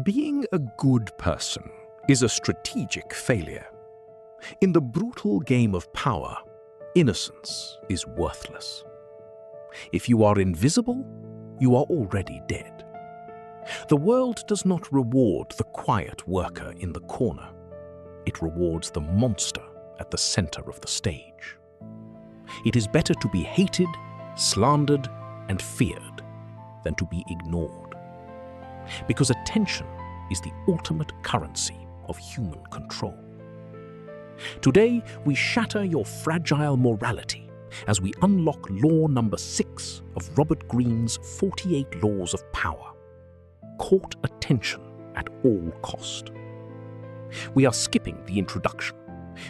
Being a good person is a strategic failure. In the brutal game of power, innocence is worthless. If you are invisible, you are already dead. The world does not reward the quiet worker in the corner. It rewards the monster at the center of the stage. It is better to be hated, slandered, and feared than to be ignored. Because attention is the ultimate currency of human control. Today, we shatter your fragile morality as we unlock law number 6 of Robert Greene's 48 Laws of Power. Court attention at all cost. We are skipping the introduction.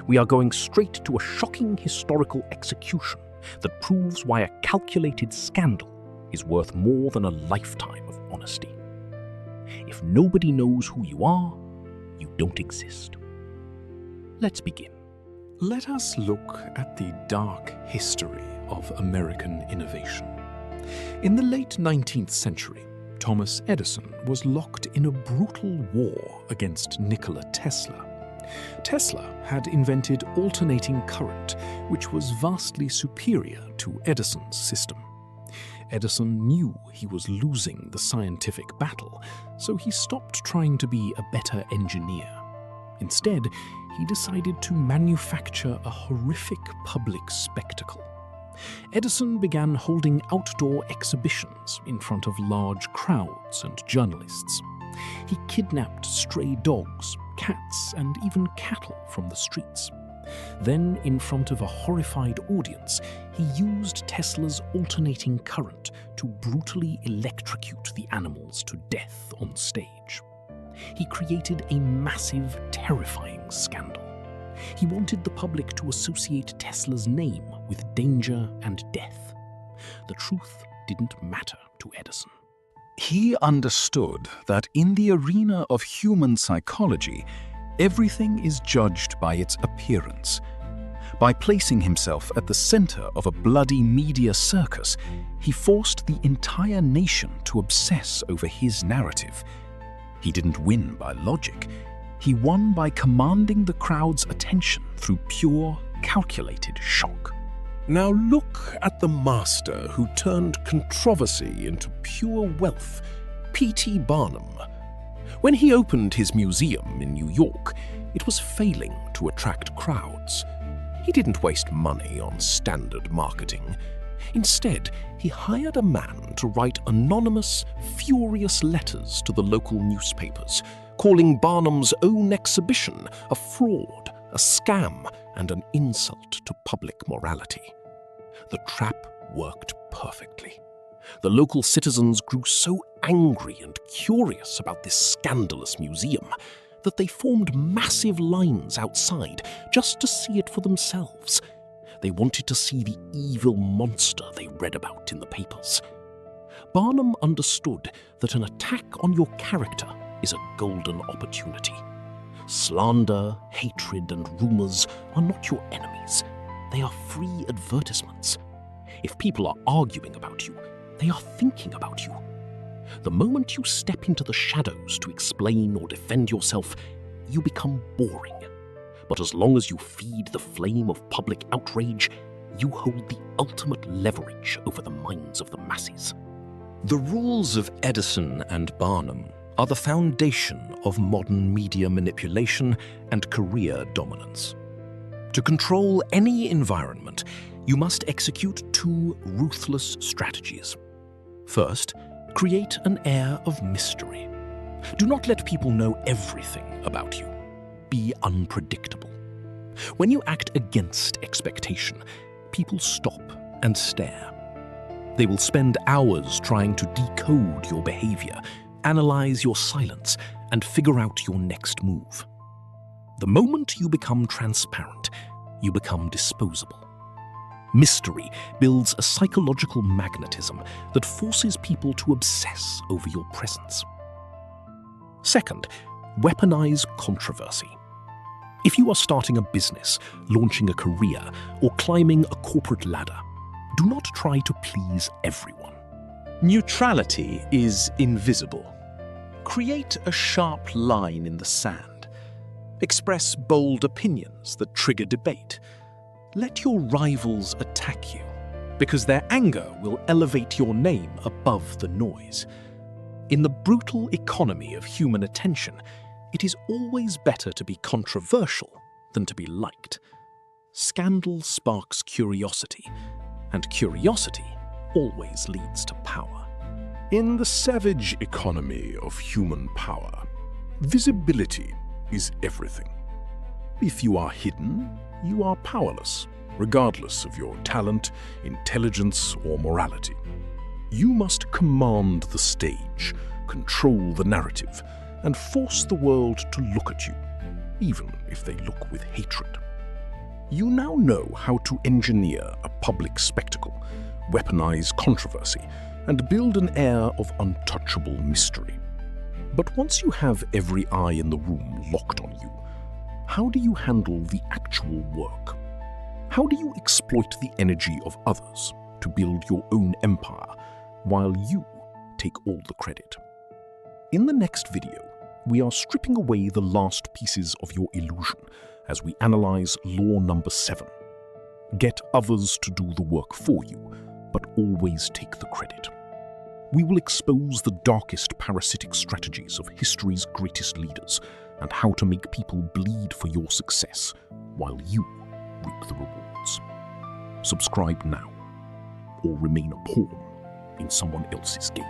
We are going straight to a shocking historical execution that proves why a calculated scandal is worth more than a lifetime of honesty. If nobody knows who you are, you don't exist. Let's begin. Let us look at the dark history of American innovation. In the late 19th century, Thomas Edison was locked in a brutal war against Nikola Tesla. Tesla had invented alternating current, which was vastly superior to Edison's system. Edison knew he was losing the scientific battle, so he stopped trying to be a better engineer. Instead, he decided to manufacture a horrific public spectacle. Edison began holding outdoor exhibitions in front of large crowds and journalists. He kidnapped stray dogs, cats, and even cattle from the streets. Then, in front of a horrified audience, he used Tesla's alternating current to brutally electrocute the animals to death on stage. He created a massive, terrifying scandal. He wanted the public to associate Tesla's name with danger and death. The truth didn't matter to Edison. He understood that in the arena of human psychology, everything is judged by its appearance. By placing himself at the center of a bloody media circus, he forced the entire nation to obsess over his narrative. He didn't win by logic. He won by commanding the crowd's attention through pure, calculated shock. Now look at the master who turned controversy into pure wealth, P.T. Barnum. When he opened his museum in New York, it was failing to attract crowds. He didn't waste money on standard marketing. Instead, he hired a man to write anonymous, furious letters to the local newspapers, calling Barnum's own exhibition a fraud, a scam, and an insult to public morality. The trap worked perfectly. The local citizens grew so angry and curious about this scandalous museum that they formed massive lines outside just to see it for themselves. They wanted to see the evil monster they read about in the papers. Barnum understood that an attack on your character is a golden opportunity. Slander, hatred, and rumors are not your enemies. They are free advertisements. If people are arguing about you, they are thinking about you. The moment you step into the shadows to explain or defend yourself, you become boring. But as long as you feed the flame of public outrage, you hold the ultimate leverage over the minds of the masses. The rules of Edison and Barnum are the foundation of modern media manipulation and career dominance. To control any environment, you must execute 2 ruthless strategies. First, create an air of mystery. Do not let people know everything about you. Be unpredictable. When you act against expectation, people stop and stare. They will spend hours trying to decode your behavior, analyze your silence, and figure out your next move. The moment you become transparent, you become disposable. Mystery builds a psychological magnetism that forces people to obsess over your presence. Second, weaponize controversy. If you are starting a business, launching a career, or climbing a corporate ladder, do not try to please everyone. Neutrality is invisible. Create a sharp line in the sand. Express bold opinions that trigger debate. Let your rivals attack you, because their anger will elevate your name above the noise. In the brutal economy of human attention, it is always better to be controversial than to be liked. Scandal sparks curiosity, and curiosity always leads to power. In the savage economy of human power, visibility is everything. If you are hidden, you are powerless, regardless of your talent, intelligence, or morality. You must command the stage, control the narrative, and force the world to look at you, even if they look with hatred. You now know how to engineer a public spectacle, weaponize controversy, and build an air of untouchable mystery. But once you have every eye in the room locked on you, how do you handle the actual work? How do you exploit the energy of others to build your own empire while you take all the credit? In the next video, we are stripping away the last pieces of your illusion as we analyze law number 7. Get others to do the work for you, but always take the credit. We will expose the darkest parasitic strategies of history's greatest leaders and how to make people bleed for your success while you reap the rewards. Subscribe now, or remain a pawn in someone else's game.